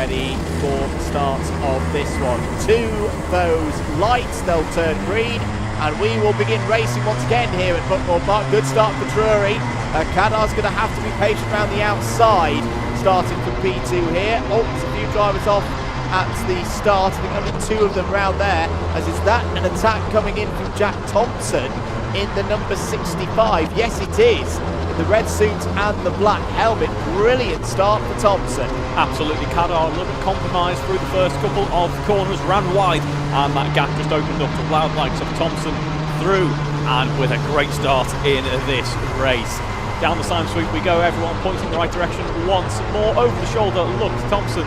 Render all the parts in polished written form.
ready for the start of this one. To those lights, they'll turn green, and we will begin racing once again here at Buckmore Park. Good start for Drury. Cadar's going to have to be patient around the outside, starting from P2 here. Oh, there's a few drivers off at the start. I think only two of them round there, as is that an attack coming in from Jack Thompson in the number 65. Yes, it is. The red suit and the black helmet. Brilliant start for Thompson. Absolutely. Cadar a little bit compromised through the first couple of corners, ran wide, and that gap just opened up to loud likes of Thompson through, and with a great start in this race. Down the sign sweep we go, everyone pointing the right direction once more. Over the shoulder, look, Thompson.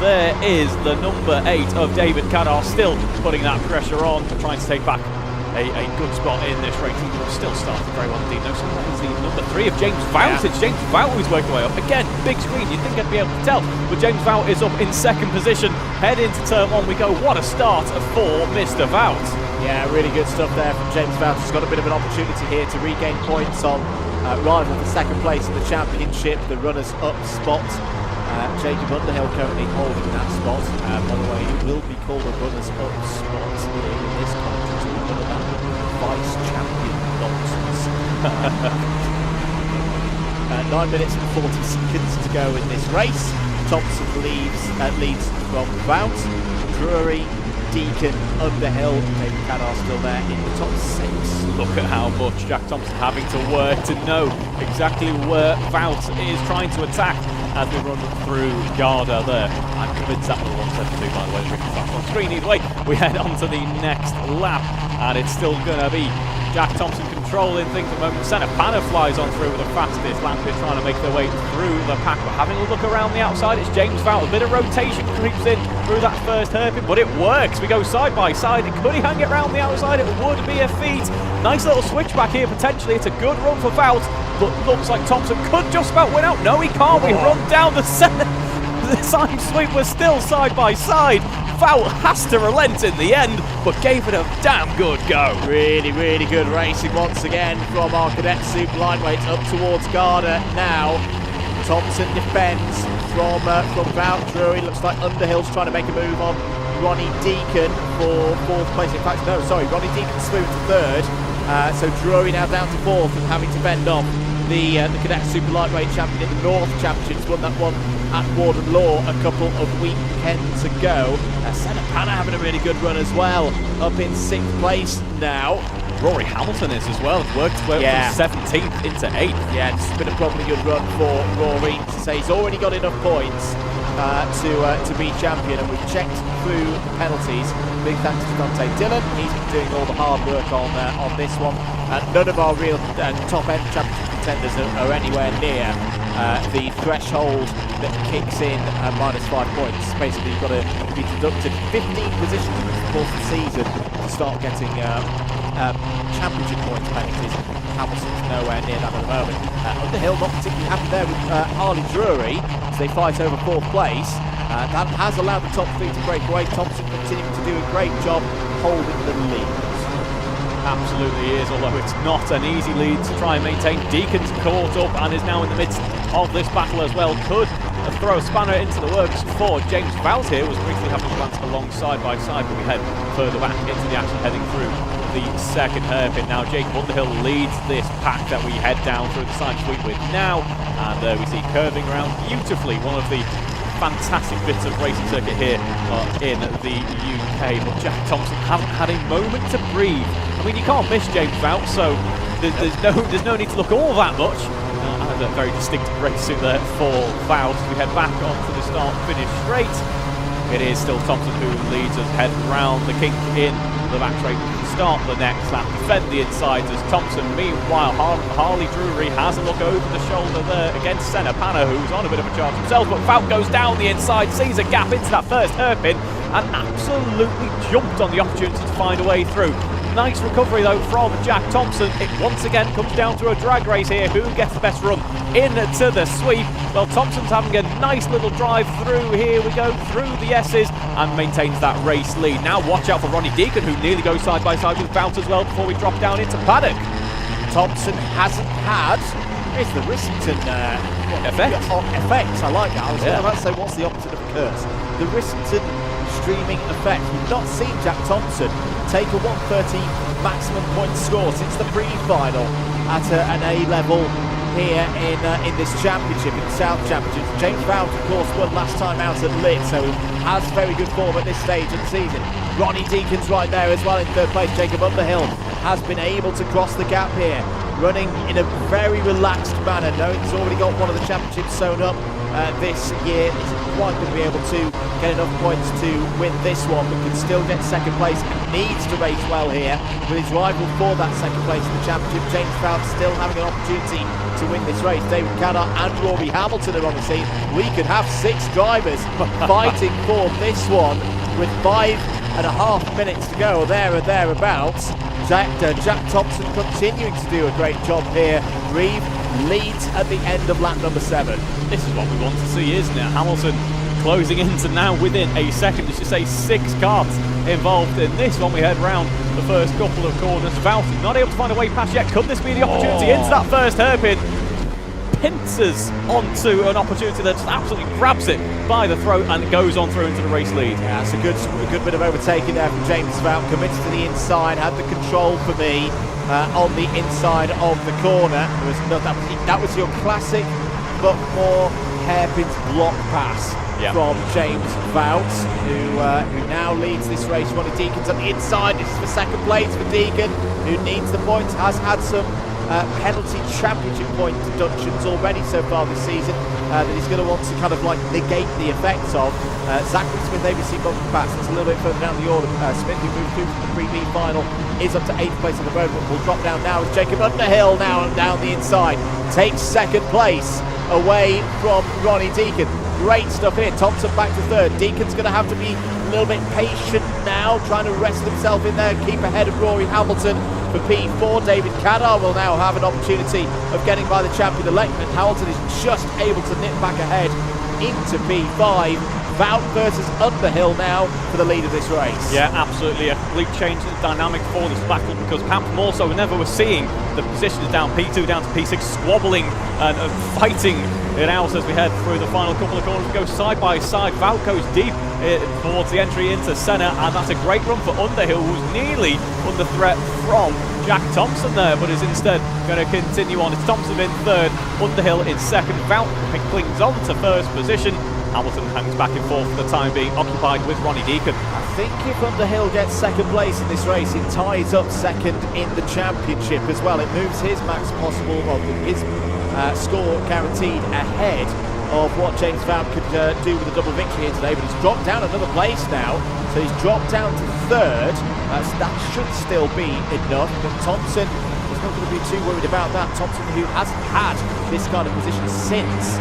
There is the number 8 of David Cadar, still putting that pressure on, trying to take back a good spot in this race. He will still start very well indeed. No, so that is the number 3 of James Vout. Yeah. It's James Vout who's working way up. Again, big screen, you'd think I'd be able to tell. But James Vout is up in second position. Head into turn 1 we go. What a start for Mr. Vout. Yeah, really good stuff there from James Vout. He's got a bit of an opportunity here to regain points on rival for second place in the championship, the runners-up spot. Jacob Underhill currently holding that spot. By the way, it will be called a runners-up spot in this competition. None of that vice-champion nonsense. 9 minutes and 40 seconds to go in this race. Thompson leads from Vout. Drury, Deacon, Underhill, maybe Cadar still there in the top 6. Look at how much Jack Thompson having to work to know exactly where Vout is trying to attack as we run through Garda there. I'm convinced that was 172, by the way. It's back on screen. Either way, we head on to the next lap, and it's still going to be Jack Thompson controlling things at the moment. Senna Panna flies on through with the fastest lap. They're trying to make their way through the pack. We're having a look around the outside. It's James Vout. A bit of rotation creeps in through that first hairpin, but it works. We go side by side. Could he hang it around the outside? It would be a feat. Nice little switchback here potentially. It's a good run for Vout, but looks like Thompson could just about win out. No, he can't. We run down the center. The sign sweep was still side by side. Vout has to relent in the end, but gave it a damn good go. Really, really good racing once again from our cadet soup lineweights up towards Garda now. Thompson defends from Vout. Drury looks like Underhill's trying to make a move on Ronnie Deacon for 4th place. In fact, no, sorry, Ronnie Deacon smooth to 3rd. So Drury now down to 4th and having to bend off the cadet super lightweight champion in the North Championships. Won that one at Warden Law a couple of weekends ago. Senna Panna having a really good run as well, up in 6th place now. Rory Hamilton is as well. Worked his way up from 17th into 8th. Yeah, it's been a probably good run for Rory. To say he's already got enough points to be champion, and we've checked through the penalties. Big thanks to Dante Dillon. He's been doing all the hard work on this one. None of our real top-end championship contenders are anywhere near the threshold that kicks in -5 points. Basically, you've got to be deducted 15 positions in the course of the season to start getting championship points penalties. Hamilton's nowhere near that at the moment. Underhill not particularly happy there with Harley Drury as they fight over 4th place. That has allowed the top 3 to break away. Thompson continuing to do a great job holding the lead. Absolutely is, although it's not an easy lead to try and maintain. Deacon's caught up and is now in the midst of this battle as well. Could throw a spanner into the works for James Vout here. Was briefly having a glance along side by side, but we head further back into the action, heading through the second hairpin now. Jacob Underhill leads this pack that we head down through the side sweep with now, and we see curving around beautifully. One of the fantastic bits of racing circuit here in the UK, but Jack Thompson hasn't had a moment to breathe. I mean, you can't miss James Vout, so there's no need to look all that much. And a very distinctive race suit there for Vout. We head back onto the start-finish straight. It is still Thompson who leads us, head round the kink in the back straight. Start the next lap, defend the insides as Thompson. Meanwhile, Harley Drury has a look over the shoulder there against Senna Panna, who's on a bit of a charge himself, but Vout goes down the inside, sees a gap into that first hairpin, and absolutely jumped on the opportunity to find a way through. Nice recovery though from Jack Thompson. It once again comes down to a drag race here. Who gets the best run into the sweep? Well, Thompson's having a nice little drive through. Here we go through the S's and maintains that race lead. Now watch out for Ronnie Deacon, who nearly goes side by side with Vout as well before we drop down into paddock. Thompson hasn't had. It's the Rissington effect. Effect. I like that. I was about to say, what's the opposite of a curse? The Rissington streaming effect. We've not seen Jack Thompson take a 130 maximum point score since the pre-final at an A level here in this championship, in the South Championship. James Vought, of course, won last time out at Lit, so has very good form at this stage of the season. Ronnie Deacon's right there as well in third place. Jacob Underhill has been able to cross the gap here, running in a very relaxed manner, knowing he's already got one of the championships sewn up this year. Isn't quite going to be able to get enough points to win this one, but can still get second place and needs to race well here with his rival for that second place in the championship. James Vought still having an opportunity to win this race. David Cadar and Rory Hamilton are on the scene. We could have 6 drivers fighting for this one with 5.5 minutes to go, or there or thereabouts. Jack Thompson continuing to do a great job here. Reeve leads at the end of lap number 7. This is what we want to see, isn't it? Hamilton closing into now within a second. As you say, 6 cars involved in this one. We head round the first couple of corners. Vought not able to find a way past yet. Could this be the opportunity into that first hairpin? Pincers onto an opportunity that just absolutely grabs it by the throat and goes on through into the race lead. Yeah, it's a good bit of overtaking there from James Vought. Committed to the inside, had the control for me on the inside of the corner. That was your classic but more hairpin block pass from James Vought, who now leads this race. Ronnie Deacon's on the inside. This is for second place for Deacon, who needs the points. Has had some penalty championship point deductions already so far this season that he's going to want to kind of like negate the effects of. Zachary Smith, ABC bumper pass. That's a little bit further down the order. Smith, who moved through from the pre-B final, is up to 8th place on the road, but will drop down now as Jacob Underhill now down the inside takes second place away from Ronnie Deacon. Great stuff here. Thompson back to 3rd. Deacon's going to have to be a little bit patient now, trying to rest himself in there, keep ahead of Rory Hamilton for P4. David Cadar will now have an opportunity of getting by the champion-elect, and Hamilton is just able to nip back ahead into P5. Vought versus Underhill now for the lead of this race. Yeah, absolutely. A complete change in the dynamic for this battle, because perhaps more so than ever we're seeing the positions down P2 down to P6 squabbling and fighting it out as we head through the final couple of corners. We go side by side. Vought goes deep towards the entry into centre, and that's a great run for Underhill, who's nearly under threat from Jack Thompson there, but is instead going to continue on. It's Thompson in 3rd, Underhill in 2nd. Vought clings on to 1st position. Hamilton hangs back and forth for the time being, occupied with Ronnie Deacon. I think if Underhill gets second place in this race, it ties up second in the championship as well. It moves his max possible, or his score guaranteed ahead of what James Vought could do with a double victory here today, but he's dropped down another place now, so he's dropped down to 3rd. That should still be enough, but Thompson is not going to be too worried about that. Thompson, who hasn't had this kind of position since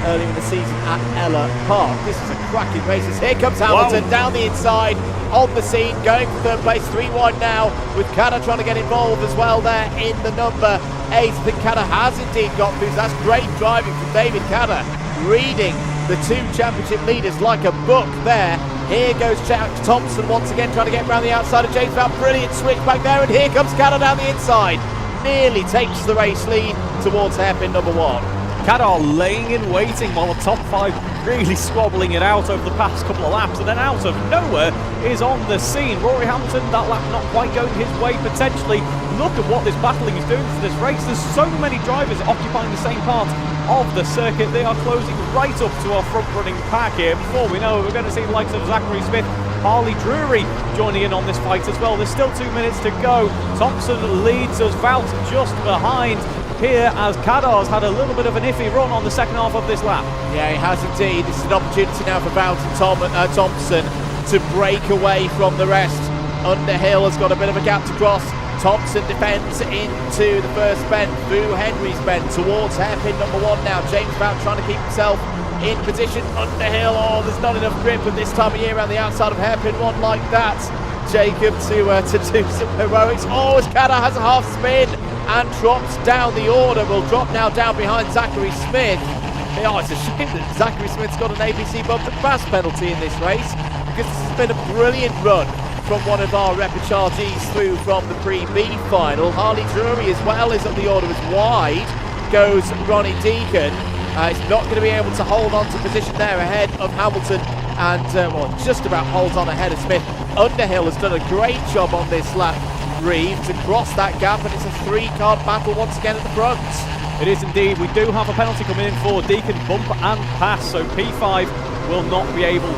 earlier in the season at Ella Park. This is a cracking race. Here comes Hamilton down the inside, on the scene, going for 3rd place, 3 wide now, with Cadar trying to get involved as well there in the number 8. I think Cadar has indeed got through. That's great driving from David Cadar, reading the 2 championship leaders like a book there. Here goes Jack Thompson once again, trying to get around the outside of James Vought. Brilliant switch back there, and here comes Cadar down the inside. Nearly takes the race lead towards hairpin number 1. Cadar laying in waiting while the top 5 really squabbling it out over the past couple of laps, and then out of nowhere is on the scene. Rory Hamilton, that lap not quite going his way potentially. Look at what this battling is doing for this race. There's so many drivers occupying the same part of the circuit. They are closing right up to our front running pack here. Before we know it, we're going to see the likes of Zachary Smith, Harley Drury joining in on this fight as well. There's still 2 minutes to go. Thompson leads us, Vought just behind here, as Cadar's had a little bit of an iffy run on the second half of this lap. Yeah, he has indeed. This is an opportunity now for Vought and Thompson to break away from the rest. Underhill has got a bit of a gap to cross. Thompson defends into the first bend, through Henry's bend, towards hairpin number 1 now. James Vought trying to keep himself in position. Underhill, there's not enough grip at this time of year around the outside of hairpin 1 like that. Jacob to do some heroics. As Cadar has a half spin and drops down the order. Will drop now down behind Zachary Smith. It's a shame that Zachary Smith's got an ABC bumper pass penalty in this race, because this has been a brilliant run from one of our repechaugees through from the Pre-B final. Harley Drury as well is on the order as wide goes Ronnie Deacon. It's not going to be able to hold on to position there ahead of Hamilton and well, just about holds on ahead of Smith. Underhill has done a great job on this lap, Reeve, to cross that gap, and it's a three-card battle once again at the front. It is indeed. We do have a penalty coming in for Deacon bump and pass, so P5 will not be able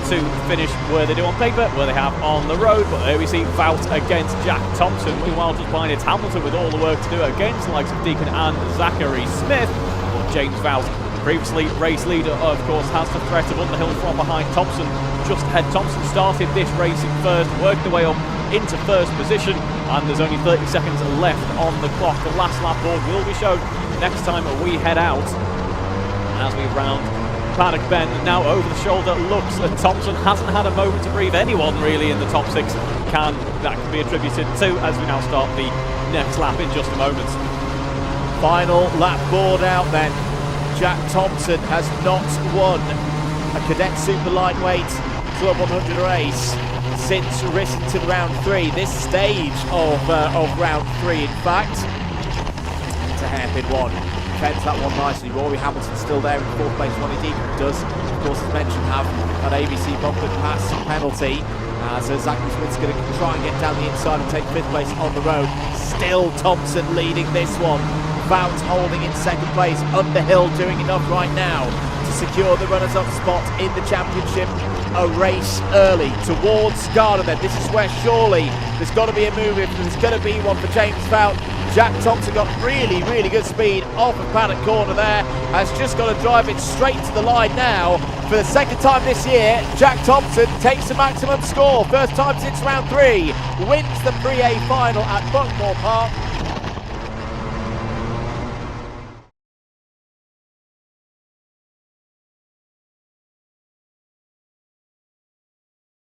to finish where they do on paper, where they have on the road. But there we see Vout against Jack Thompson. Meanwhile, just behind it's Hamilton with all the work to do against the likes of Deacon and Zachary Smith. But James Vout, previously race leader, of course, has the threat of Underhill from behind Thompson. Just ahead, Thompson started this race in first, worked their way up into first position, and there's only 30 seconds left on the clock. The last lap board will be shown next time we head out. As we round Paddock Bend, now over the shoulder looks at Thompson. Hasn't had a moment to breathe. Anyone really in the top six can be attributed to, as we now start the next lap in just a moment. Final lap board out then. Jack Thompson has not won a cadet super lightweight Club 100 race since racing to round 3. This stage of round 3, in fact. It's a hairpin one. Defends that one nicely. Rory Hamilton still there in fourth place. Ronnie Deacon does, of course, as mentioned, have an ABC bump and pass penalty. As Zachary Smith's going to try and get down the inside and take fifth place on the road. Still Thompson leading this one. Vout holding in second place. Underhill doing enough right now to secure the runners-up spot in the championship. A race early towards Garda then. This is where surely there's got to be a move if there's going to be one for James Vout. Jack Thompson got really, really good speed off of Paddock Corner there. Has just got to drive it straight to the line now. For the second time this year, Jack Thompson takes the maximum score. First time since round 3. Wins the Pre-A final at Buckmore Park.